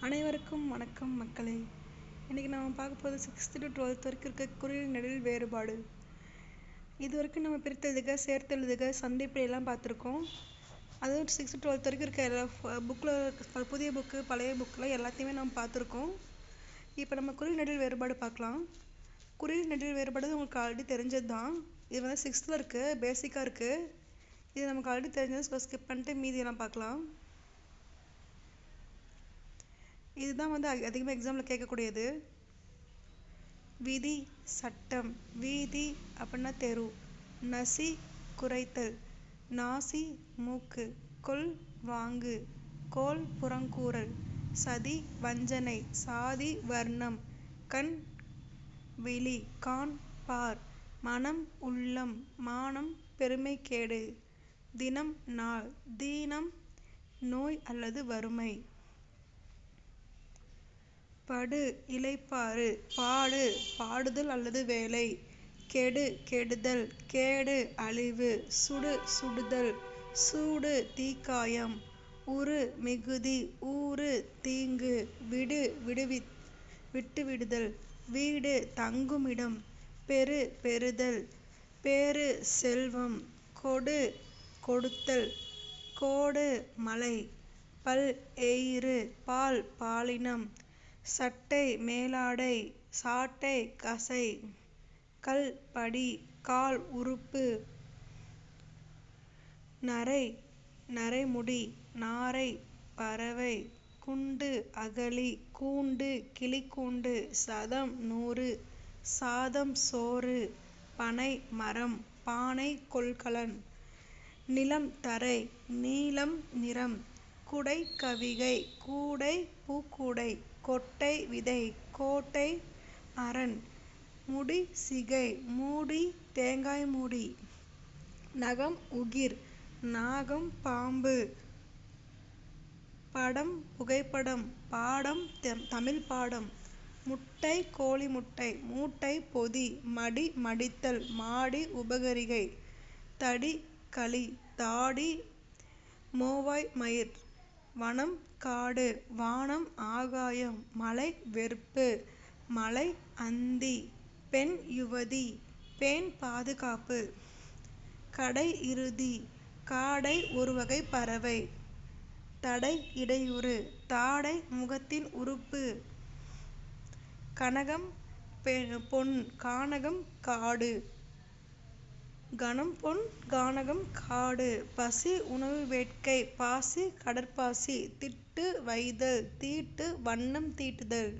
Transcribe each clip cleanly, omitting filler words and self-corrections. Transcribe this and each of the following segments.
அனைவருக்கும் வணக்கம் மக்களே. இன்றைக்கி நம்ம பார்க்க போகிறது 6th to 12th வரைக்கும் இருக்க குறில் நெடில் வேறுபாடு. இது வரைக்கும் நம்ம பிரித்தெழுதுக, சேர்த்தெழுதுக, சந்திப்பிலாம் பார்த்துருக்கோம். அதுவும் 6th to 12th வரைக்கும் இருக்க எல்லா புக்கில், புதிய புக்கு பழைய புக்கில் எல்லாத்தையுமே நம்ம பார்த்துருக்கோம். இப்போ நம்ம குறில் நெடில் வேறுபாடு பார்க்கலாம். குறில் நெடில் வேறுபாடு உங்களுக்கு ஆல்ரெடி தெரிஞ்சது தான். இது வந்து 6th இருக்குது, பேசிக்காக இருக்குது. இது நமக்கு ஆல்ரெடி தெரிஞ்சது. ஸ்கிப் பண்ணிட்டு மீதியெல்லாம் பார்க்கலாம். இதுதான் வந்து அதிகமாக எக்ஸாமில் கேட்கக்கூடியது. விதி, சட்டம். வீதி அப்படின்னா தெரு. நசி, குறைத்தல். நாசி, மூக்கு. கொல், வாங்கு. கோல், புறங்கூறல். சதி, வஞ்சனை. சாதி, வர்ணம். கண், விழி. கான், பார். மனம், உள்ளம். மானம், பெருமைக்கேடு. தினம், நாள். தீனம், நோய் அல்லது வறுமை. படு, இளைப்பாறு. பாடு, பாடுதல் அல்லது வேலை. கெடு, கெடுதல். கேடு, அழிவு. சுடு, சுடுதல். சூடு, தீக்காயம். உறு, மிகுதி. ஊறு, தீங்கு. விடு, விட்டு விடுதல். வீடு, தங்குமிடம். பெரு, பெறுதல். பேறு, செல்வம். கொடு, கொடுத்தல். கோடு, மலை. பல், எயிறு. பால், பாலினம். சட்டை, மேலாடை. சாட்டை, கசை. கல், படி. கால், உறுப்பு. நரை, நரைமுடி. நாரை, பறவை. குண்டு, அகழி. கூண்டு, கிளிக்கூண்டு. சதம், 100. சாதம், சோறு. பனை, மரம். பானை, கொள்கலன். நிலம், தரை. நீலம், நிறம். குடை, கவிகை. கூடை, பூக்கூடை. கொட்டை, விதை. கோட்டை, அரண். முடி, சிகை. மூடி, தேங்காய் மூடி. நகம், உகிர். நாகம், பாம்பு. படம், புகைப்படம். பாடம், தமிழ் பாடம். முட்டை, கோழி முட்டை. மூட்டை, பொதி. மடி, மடித்தல். மாடி, உபகரிகை. தடி, களி. தாடி, மோவாய் மயிர். வனம், காடு. வானம், ஆகாயம். மலை, வெறுப்பு. மலை, அந்தி. பெண், யுவதி. பேன், பாதுகாப்பு. கடை, இறுதி. காடை, ஒரு வகை பறவை. தடை, இடையூறு. தாடை, முகத்தின் உறுப்பு. கனகம், பொன். கானகம், காடு. கனம், பொன். கானகம், காடு. பசி, உணவு வேட்கை. பாசி, கடற்பாசி. திட்டு, வைதல். தீட்டு, வண்ணம் தீட்டுதல்.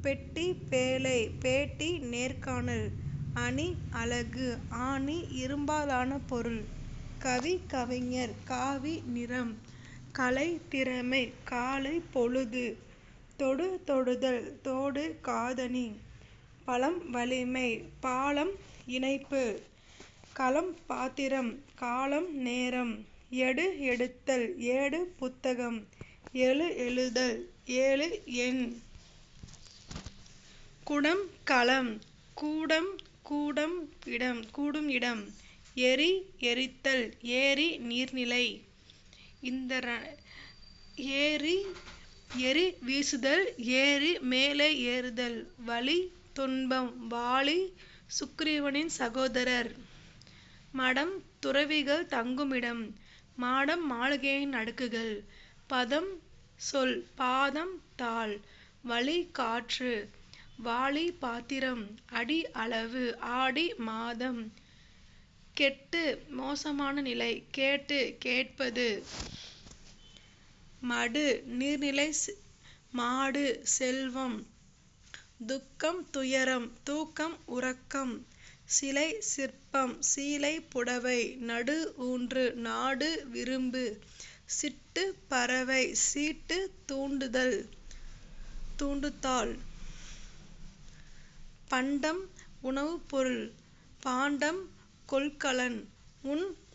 பெட்டி, பேழை. பேட்டி, நேர்காணல். அணி, அழகு. ஆணி, இரும்பாலான பொருள். கவி, கவிஞர். காவி, நிறம். கலை, திறமை. காலை, பொழுது. தொடு, தொடுதல். தோடு, காதணி. பலம், வலிமை. பாலம், இணைப்பு. களம், பாத்திரம். காலம், நேரம். எடு, எடுத்தல். ஏடு, புத்தகம். எழு, எழுதல். ஏழு, எண். குடம், களம். கூடம், கூடும் இடம். எரி, எரித்தல். ஏரி, நீர்நிலை. எரி, வீசுதல். ஏரி, மேலே ஏறுதல். வலி, துன்பம். வாலி, சுக்கிரீவனின் சகோதரர். மடம், துறவிகள் தங்குமிடம். மாடம், மாளிகையின் அடுக்குகள். பதம், சொல். பாதம், தாள். வழி, காற்று. வாளி, பாத்திரம். அடி, அளவு. ஆடி, மாதம். கெட்டு, மோசமான நிலை. கேட்டு, கேட்பது. மடு, நீர்நிலை. மாடு, செல்வம். துக்கம், துயரம். தூக்கம், உறக்கம். சிலை, சிற்பம். சீலை, புடவை. நடு, ஊன்று. நாடு, விரும்பு. சிட்டு, பறவை. சீட்டு, தூண்டுதாள். பண்டம், உணவுப் பொருள். பாண்டம், கொள்கலன்.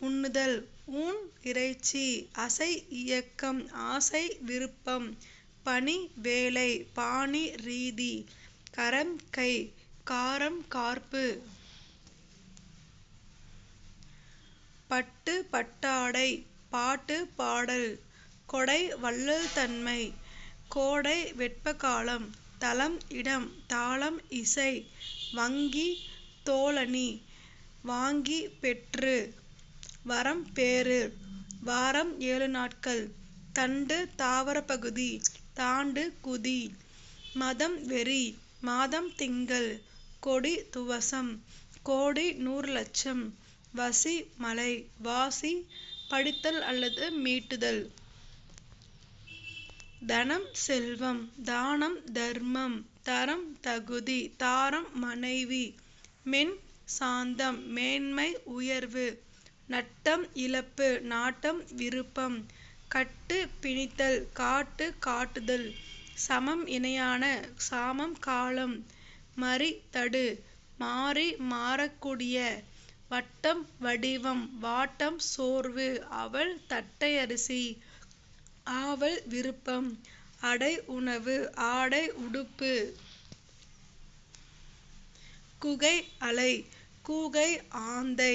உண்ணுதல். ஊன், இறைச்சி. அசை, இயக்கம். ஆசை, விருப்பம். பணி, வேலை. பாணி, ரீதி. கரம், கை. காரம், கார்ப்பு. பட்டு, பட்டாடை. பாட்டு, பாடல். கொடை, வள்ளல் தன்மை. கோடை வெப்பகாலம் தலம் இடம் தாளம் இசை வங்கி தோழனி வாங்கி பெற்று வரம் பேறு வாரம் 7 நாட்கள் தண்டு தாவரப்பகுதி தாண்டு குதி மதம் வெறி மாதம் திங்கள் கொடி துவசம் கோடி 100 லட்சம் வசி மலை வாசி படித்தல் அல்லது மீட்டுதல் தனம் செல்வம் தானம் தர்மம் தரம் தகுதி தாரம் மனைவி மென் சாந்தம் மேன்மை உயர்வு நட்டம் இழப்பு நாட்டம் விருப்பம் கட்டு பிணித்தல் காட்டு காட்டுதல் சமம் இணையான சாமம் காலம் மறி தடு மாறி மாறக்கூடிய வட்டம் வடிவம் வாட்டம் சோர்வு அவல் தட்டை அரிசி ஆவல் விருப்பம் அடை உணவு ஆடை உடுப்பு குகை அலை கூகை ஆந்தை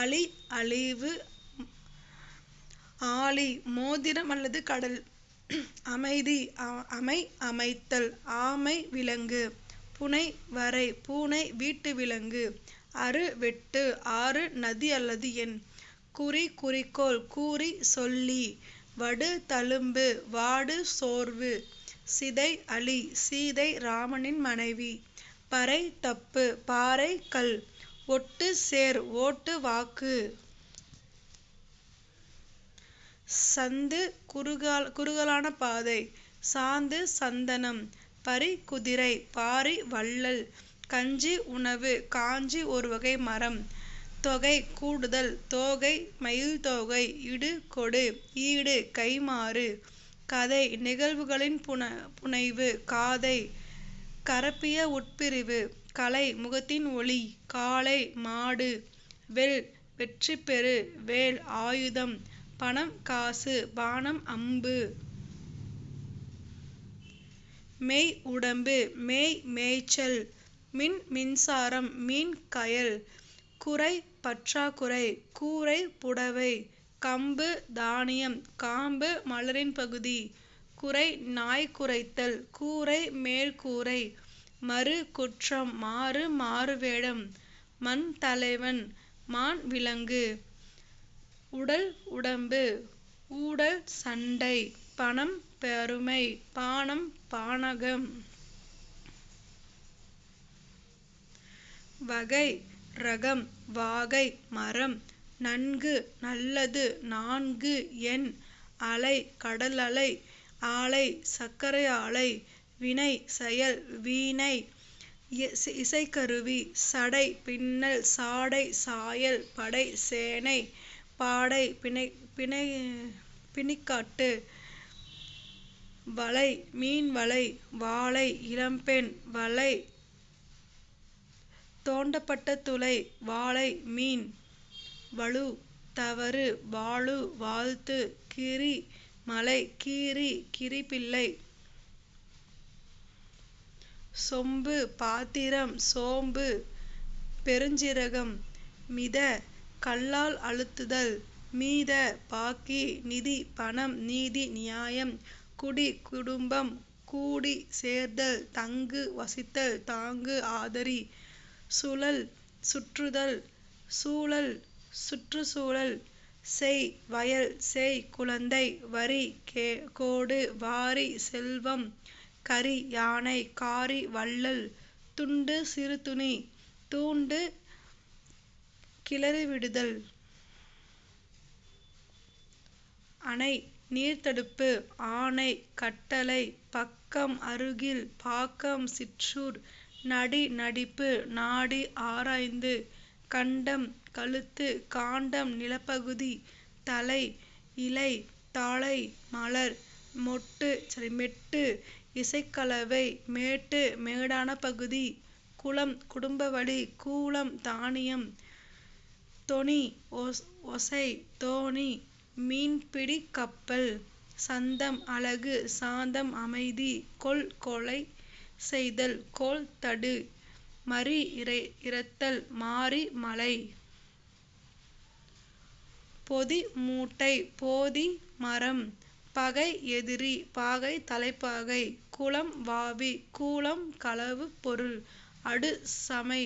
அழி அழிவு ஆழி மோதிரம் அல்லது கடல் அமைதி அமை அமைத்தல் ஆமை விலங்கு புனை வரை பூனை வீட்டு விலங்கு அரு வெட்டு ஆறு நதி அல்லது எண் குறி குறிக்கோள் கூறி சொல்லி வடு தழும்பு வாடு சோர்வு சிதை அலி சீதை ராமனின் மனைவி பறை தப்பு பாறை கல் ஒட்டு சேர் ஓட்டு வாக்கு சந்து குறுகலான பாதை சாந்து சந்தனம் பரி குதிரை பாரி வள்ளல் கஞ்சி உணவு காஞ்சி ஒரு வகை மரம் தொகை கூடுதல் தோகை மயில் தொகை இடு கொடு ஈடு கைமாறு கதை நிகழ்வுகளின் புனைவு காதை கரப்பிய உட்பிரிவு கலை முகத்தின் ஒளி காளை மாடு வெல் வெற்றி பெறு வேல் ஆயுதம் பணம் காசு பானம் அம்பு மெய் உடம்பு மேய் மேய்ச்சல் மின் மின்சாரம் மீன் கயல் குறை பற்றாக்குறை கூரை புடவை கம்பு தானியம் காம்பு மலரின் பகுதி குறை நாய் குரைத்தல் கூரை மேல்கூரை மறு குற்றம் மாறு மாறுவேடம் மண் தலைவன் மான் விலங்கு உடல் உடம்பு ஊடல் சண்டை பணம் பெருமை பானம் பானகம் வகை ரகம் வாகை மரம் நன்கு நல்லது நான்கு எண் அலை கடல் அலை ஆலை சர்க்கரை ஆலை வினை செயல் வீணை இசைக்கருவி சடை பின்னல் சாடை சாயல் படை சேனை பாடை பிணிக்காட்டு வலை மீன் வலை வாளை இளம்பெண் வலை தோண்டப்பட்ட துளை வாளை மீன் வலு தவறு வாளு வாழ்த்து கிரி மலை கீரி கிரிபிள்ளை சொம்பு பாத்திரம் சோம்பு பெருஞ்சீரகம் மித கல்லால் அழுத்துதல் மீத பாக்கி நிதி பணம் நீதி நியாயம் குடி குடும்பம் கூடி சேர்தல் தங்கு வசித்தல் தாங்கு ஆதரி சுழல் சுற்றுதல் சூழல் சுற்றுச்சூழல் செய் வயல் செய் குழந்தை வரி கோடு வாரி செல்வம் கரி யானை காரி வள்ளல் துண்டு சிறு துணி தூண்டு கிளறிவிடுதல் அணை நீர்த்தடுப்பு ஆணை கட்டளை பக்கம் அருகில் பாக்கம் சிற்றூர் நடி நடிப்பு நாடி ஆராய்ந்து கண்டம் கழுத்து காண்டம் நிலப்பகுதி தலை இலை தாழை மலர் மெட்டு இசைக்கலவை மேட்டு மேடான பகுதி குளம் குடும்பவழி கூலம் தானியம் தொனி ஒசை தோணி மீன்பிடி கப்பல் சந்தம் அழகு சாந்தம் அமைதி கொலை செய்தல் கோல் தடு மறி இறத்தல் மாறி மலை பொதி மூட்டை போதி மரம் பகை எதிரி, பாகை தலைப்பாகை. குலம் வாவி, கூலம் களவு பொருள். அடு சமை,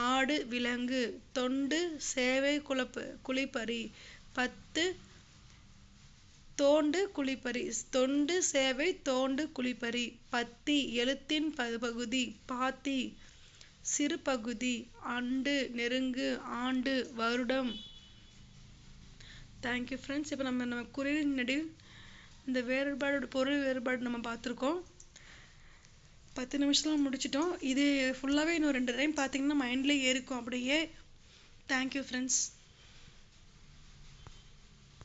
ஆடு விலங்கு. தொண்டு சேவை குளிப்பறி. பத்து தோண்டு குளிப்பறி. தொண்டு சேவை தோண்டு குளிப்பறி. பத்தி எழுத்தின் பகுதி. பாத்தி சிறு பகுதி. அண்டு நெருங்கு, ஆண்டு வருடம். Thank you friends. இப்போ நம்ம குறில் நெடில் இந்த வேறுபாடு பொருள் வேறுபாடு நம்ம பார்த்துருக்கோம். 10 நிமிஷத்துல முடிச்சிட்டோம். இது ஃபுல்லாகவே இன்னும் 2 டைம் பார்த்தீங்கன்னா மைண்ட்லேயே ஏறிக்கும் அப்படியே. Thank you friends.